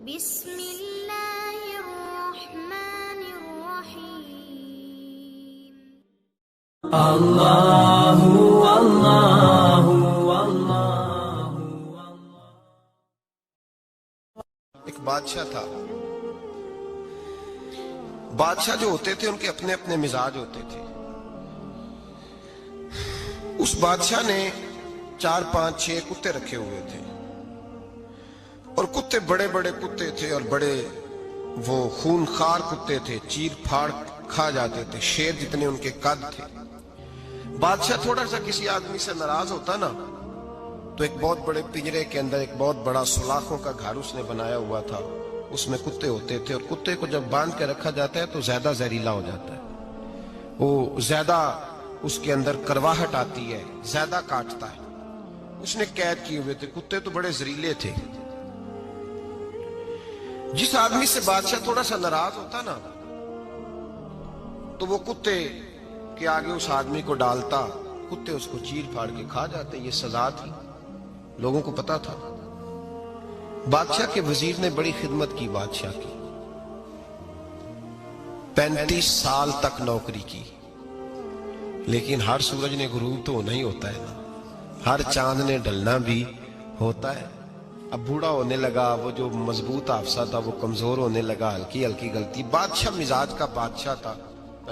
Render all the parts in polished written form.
بسم اللہ الرحمن الرحیم۔ اللہ اللہ اللہ۔ ایک بادشاہ تھا۔ بادشاہ جو ہوتے تھے ان کے اپنے اپنے مزاج ہوتے تھے۔ اس بادشاہ نے 4 5 6 کتے رکھے ہوئے تھے، اور کتے بڑے بڑے کتے تھے، اور بڑے وہ خونخوار کتے تھے، چیر پھاڑ کھا جاتے تھے، شیر جتنے ان کے قد تھے۔ بادشاہ تھوڑا سا کسی آدمی سے ناراض ہوتا نا تو ایک بہت بڑے پنجرے کے اندر ایک بہت بڑا سلاخوں کا گھر اس نے بنایا ہوا تھا، اس میں کتے ہوتے تھے، اور کتے کو جب باندھ کے رکھا جاتا ہے تو زیادہ زہریلا ہو جاتا ہے، وہ زیادہ اس کے اندر کرواہٹ آتی ہے، زیادہ کاٹتا ہے۔ اس نے قید کیے ہوئے تھے، کتے تو بڑے زہریلے تھے۔ جس آدمی سے بادشاہ تھوڑا سا ناراض ہوتا نا تو وہ کتے کے آگے اس آدمی کو ڈالتا، کتے اس کو چیر پھاڑ کے کھا جاتے۔ یہ سزا تھی، لوگوں کو پتا تھا۔ بادشاہ کے وزیر نے بڑی خدمت کی بادشاہ کی، 35 سال تک نوکری کی، لیکن ہر سورج نے غروب تو ہونا ہی ہوتا ہے نا، ہر چاند نے ڈلنا بھی ہوتا ہے۔ اب بوڑھا ہونے لگا، وہ جو مضبوط حافظہ تھا وہ کمزور ہونے لگا، ہلکی ہلکی غلطی۔ بادشاہ مزاج کا بادشاہ تھا،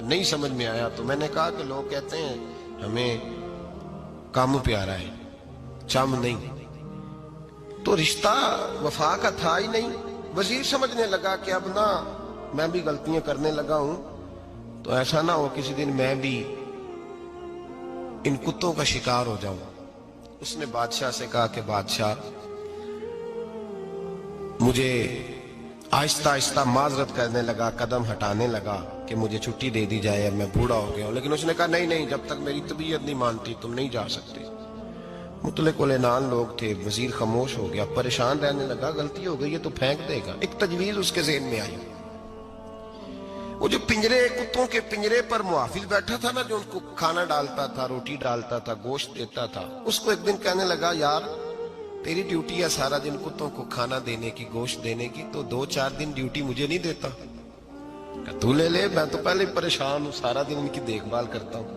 نہیں سمجھ میں آیا تو میں نے کہا کہ لوگ کہتے ہیں ہمیں کام پیارا ہے، چم نہیں، تو رشتہ وفا کا تھا ہی نہیں۔ وزیر سمجھنے لگا کہ اب نہ میں بھی غلطیاں کرنے لگا ہوں تو ایسا نہ ہو کسی دن میں بھی ان کتوں کا شکار ہو جاؤں۔ اس نے بادشاہ سے کہا کہ بادشاہ مجھے آہستہ آہستہ معذرت کرنے لگا، قدم ہٹانے لگا کہ مجھے چھٹی دے دی جائے، میں بوڑھا ہو گیا ہوں۔ لیکن اس نے کہا نہیں، جب تک میری طبیعت نہیں مانتی تم نہیں جا سکتے۔ مطلق العنان لوگ تھے، وزیر خاموش ہو گیا، پریشان رہنے لگا، غلطی ہو گئی ہے تو پھینک دے گا۔ ایک تجویز اس کے ذہن میں آئی، وہ جو کتوں کے پنجرے پر محافظ بیٹھا تھا نا، جو ان کو کھانا ڈالتا تھا، روٹی ڈالتا تھا، گوشت دیتا تھا، اس کو ایک دن کہنے لگا یار تیری ڈیوٹی ہے سارا دن کتوں کو کھانا دینے کی، گوشت دینے کی، تو 2 4 دن ڈیوٹی مجھے نہیں دیتا؟ تو لے لے، میں تو پہلے پریشان ہوں، سارا دن ان کی دیکھ بھال کرتا ہوں۔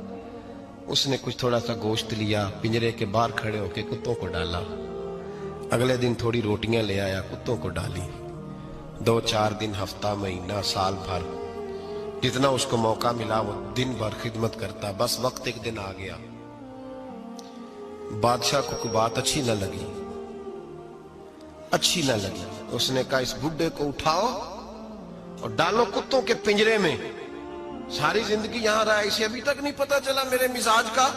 اس نے کچھ تھوڑا سا گوشت لیا، پنجرے کے باہر کھڑے ہو کے کتوں کو ڈالا۔ اگلے دن تھوڑی روٹیاں لے آیا، کتوں کو ڈالی۔ 2 4 دن، ہفتہ، مہینہ، سال بھر، جتنا اس کو موقع ملا وہ دن بھر خدمت کرتا۔ بس وقت ایک دن آ گیا، بادشاہ کو کوئی بات اچھی نہ لگی۔ اس نے کہا اس بڈھے کو اٹھاؤ اور ڈالو کتوں کے پنجرے میں، ساری زندگی یہاں رہا، اسے ابھی تک نہیں پتا چلا میرے مزاج کا۔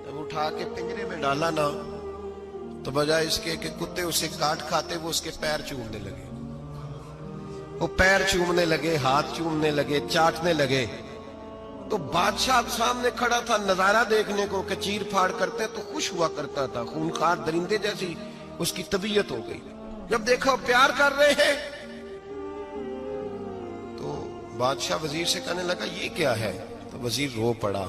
جب اٹھا کے پنجرے میں ڈالا نا تو بجائے اس کے کہ کتے اسے کاٹ کھاتے، وہ اس کے پیر چومنے لگے، وہ پیر چومنے لگے، ہاتھ چومنے لگے، چاٹنے لگے۔ تو بادشاہ اب سامنے کھڑا تھا نظارہ دیکھنے کو کہ چیر پھاڑ کرتے تو خوش ہوا کرتا تھا، خونخوار درندے جیسی اس کی طبیعت ہو گئی۔ جب دیکھا پیار کر رہے ہیں تو بادشاہ وزیر سے کہنے لگا یہ کیا ہے؟ تو وزیر رو پڑا،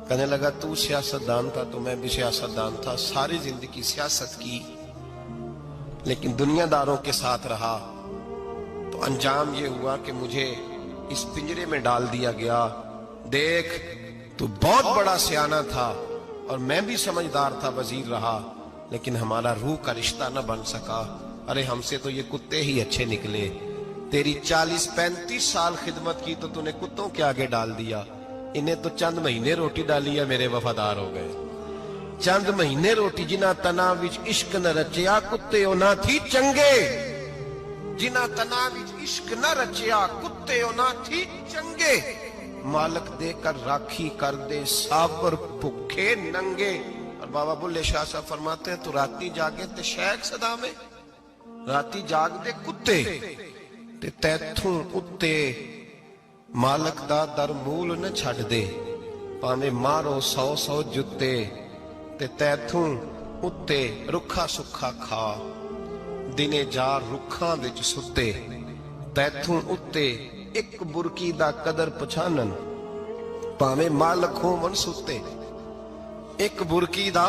کہنے لگا تو سیاستدان تھا تو میں بھی سیاستدان تھا، ساری زندگی سیاست کی، لیکن دنیا داروں کے ساتھ رہا تو انجام یہ ہوا کہ مجھے اس پنجرے میں ڈال دیا گیا۔ دیکھ تو بہت بڑا سیانہ تھا اور میں بھی سمجھدار تھا، وزیر رہا، لیکن ہمارا روح کا رشتہ نہ بن سکا۔ ارے ہم سے تو یہ کتے ہی اچھے نکلے، تیری 40 35 سال خدمت کی تو نے کتوں کے آگے ڈال دیا، انہیں تو چند مہینے روٹی ڈالی ہے، میرے وفادار ہو گئے۔ چند مہینے روٹی، جنہ تنا وچ عشق نہ رچیا کتے نہ تھی چنگے، جنہ تنا وچ عشق نہ رچیا کتے نہ تھی چنگے، مالک دے کر راکھی کر دے ساور بھکھے ننگے۔ اور بابا بلے شاہ صاحب فرماتے ہیں تو راتی جاگے تے شیخ صدا میں، راتی جاگ دے کتے تے تیتھوں اتے مالک دا در مول نہ چھڑ دے، پاویں مارو 100 جتے تے تیتھوں اتے رکھا سکھا کھا، دنے جار رکھاں وچ ستے، تیتھوں اتے ایک برکی دا قدر پچھانن، پاویں مالک ہو من ستے۔ ایک برکی دا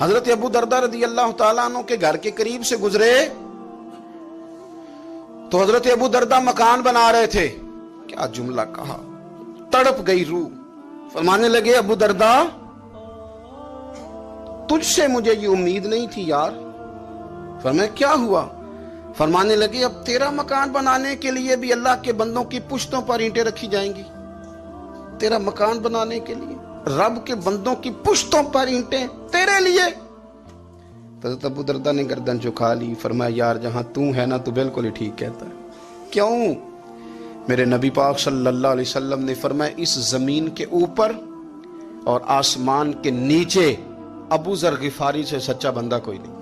حضرت ابو دردہ رضی اللہ تعالیٰ عنہ کے گھر کے قریب سے گزرے تو حضرت ابو دردہ مکان بنا رہے تھے. کیا جملہ کہا، تڑپ گئی روح. فرمانے لگے ابو دردہ تجھ سے مجھے یہ امید نہیں تھی یار. فرمایا کیا ہوا؟ فرمانے لگے اب تیرا مکان بنانے کے لیے بھی اللہ کے بندوں کی پشتوں پر اینٹیں رکھی جائیں گی. تیرا مکان بنانے کے لیے رب کے بندوں کی پشتوں پر اینٹیں تیرے لیے. حضرت ابو دردہ نے گردن جھکا لی. فرمایا یار جہاں تو ہے نا تو بالکل ہی ٹھیک کہتا ہے. کیوں؟ میرے نبی پاک صلی اللہ علیہ وسلم نے فرمایا اس زمین کے اوپر اور آسمان کے نیچے ابو ذر غفاری سے سچا بندہ کوئی نہیں،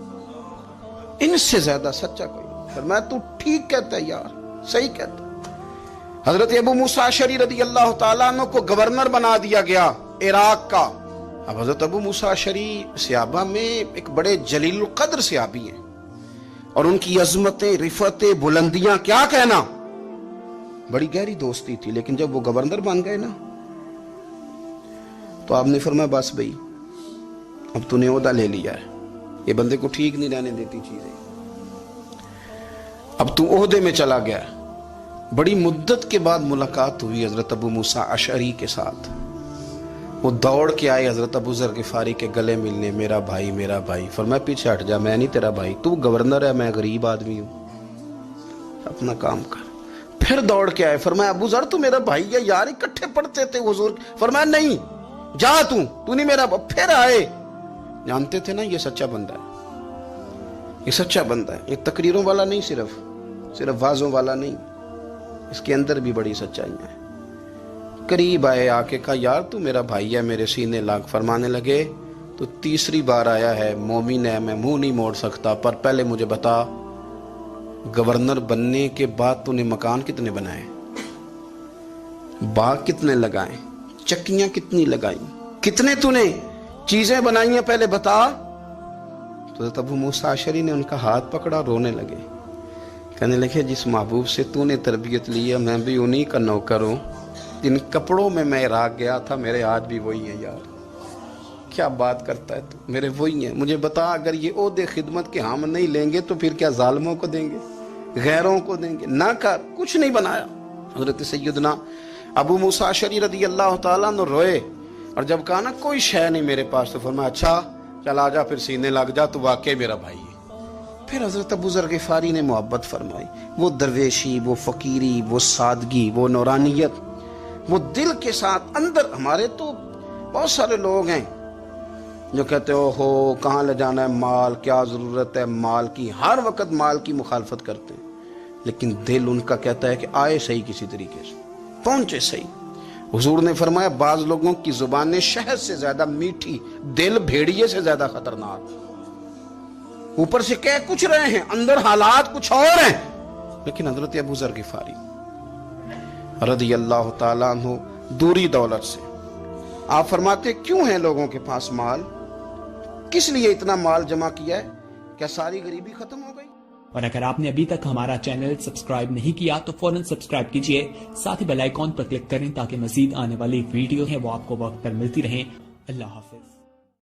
ان سے زیادہ سچا کوئی نہیں. فرمایا تو ٹھیک کہتا ہے یار، صحیح کہتا ہے. حضرت ابو موسیٰ اشعری رضی اللہ تعالیٰ عنہ کو گورنر بنا دیا گیا عراق کا. اب حضرت ابو موسیٰ اشعری صحابہ میں ایک بڑے جلیل القدر صحابی ہیں اور ان کی عظمتیں، رفتیں، بلندیاں کیا کہنا، بڑی گہری دوستی تھی. لیکن جب وہ گورنر بن گئے نا تو آپ نے فرمایا بس بھئی اب تو نے عہدہ لے لیا ہے، یہ بندے کو ٹھیک نہیں رہنے دیتی چیزیں، اب تو عہدے میں چلا گیا. بڑی مدت کے بعد ملاقات ہوئی حضرت ابو موسیٰ اشعری کے ساتھ. وہ دوڑ کے آئے حضرت ابو ذر غفاری کے گلے ملنے. میرا بھائی میرا بھائی. فرمایا پیچھے ہٹ جا، میں نہیں تیرا بھائی، تو گورنر ہے، میں غریب آدمی ہوں، اپنا کام کر. پھر دوڑ کے آئے. فرمایا ابو ذر تو میرا بھائی ہے یار، اکٹھے پڑھتے تھے حضور. فرمایا نہیں جا تو نہیں میرا. پھر آئے. جانتے تھے نا یہ سچا بندہ ہے، یہ سچا بندہ ہے، یہ تقریروں والا نہیں، صرف وعظوں والا نہیں، اس کے اندر بھی بڑی سچائی ہے. قریب آئے، آ کے کہا یار تو میرا بھائی ہے، میرے سینے لاگ. فرمانے لگے تو تیسری بار آیا ہے، مومن ہے، میں منہ نہیں موڑ سکتا، پر پہلے مجھے بتا گورنر بننے کے بعد تو نے مکان کتنے بنائے، باغ کتنے لگائے، چکیاں کتنی لگائیں، کتنے تو نے چیزیں بنائی ہیں، پہلے بتا. تو حضرت ابو موسیٰ اشعری نے ان کا ہاتھ پکڑا، رونے لگے. کہنے لگے جس محبوب سے تو نے تربیت لی ہے میں بھی انہی کا نوکر ہوں. جن کپڑوں میں میں عراق گیا تھا میرے آج بھی وہی ہیں یار. کیا بات کرتا ہے تو، میرے وہی ہیں. مجھے بتا اگر یہ عہدے خدمت کے ہم نہیں لیں گے تو پھر کیا ظالموں کو دیں گے، غیروں کو دیں گے؟ نہ کر، کچھ نہیں بنایا. حضرت سیدنا ابو موسیٰ اشعری رضی اللہ تعالیٰ عنہ روئے اور جب کہا نا کوئی شے نہیں میرے پاس تو فرمایا اچھا چل آ جا، پھر سینے لگ جا، تو واقعی میرا بھائی ہے. پھر حضرت ابو ذر غفاری نے محبت فرمائی. وہ درویشی، وہ فقیری، وہ سادگی، وہ نورانیت، وہ دل کے ساتھ اندر. ہمارے تو بہت سارے لوگ ہیں جو کہتے ہو کہاں لے جانا ہے مال، کیا ضرورت ہے مال کی، ہر وقت مال کی مخالفت کرتے ہیں. لیکن دل ان کا کہتا ہے کہ آئے صحیح، کسی طریقے سے پہنچے صحیح. حضور نے فرمایا بعض لوگوں کی زبانیں شہد سے زیادہ میٹھی، دل بھیڑیے سے زیادہ خطرناک. اوپر سے کہہ کچھ رہے ہیں، اندر حالات کچھ اور ہیں. لیکن حضرت ابو ذر غفاری رضی اللہ تعالیٰ عنہ دوری دولت سے. آپ فرماتے کیوں ہیں لوگوں کے پاس مال، کس لیے اتنا مال جمع کیا ہے، کیا ساری غریبی ختم ہو گئی؟ اور اگر آپ نے ابھی تک ہمارا چینل سبسکرائب نہیں کیا تو فوراً سبسکرائب کیجئے، ساتھ ہی بیل آئیکن پر کلک کریں تاکہ مزید آنے والی ویڈیو ہیں وہ آپ کو وقت پر ملتی رہیں. اللہ حافظ.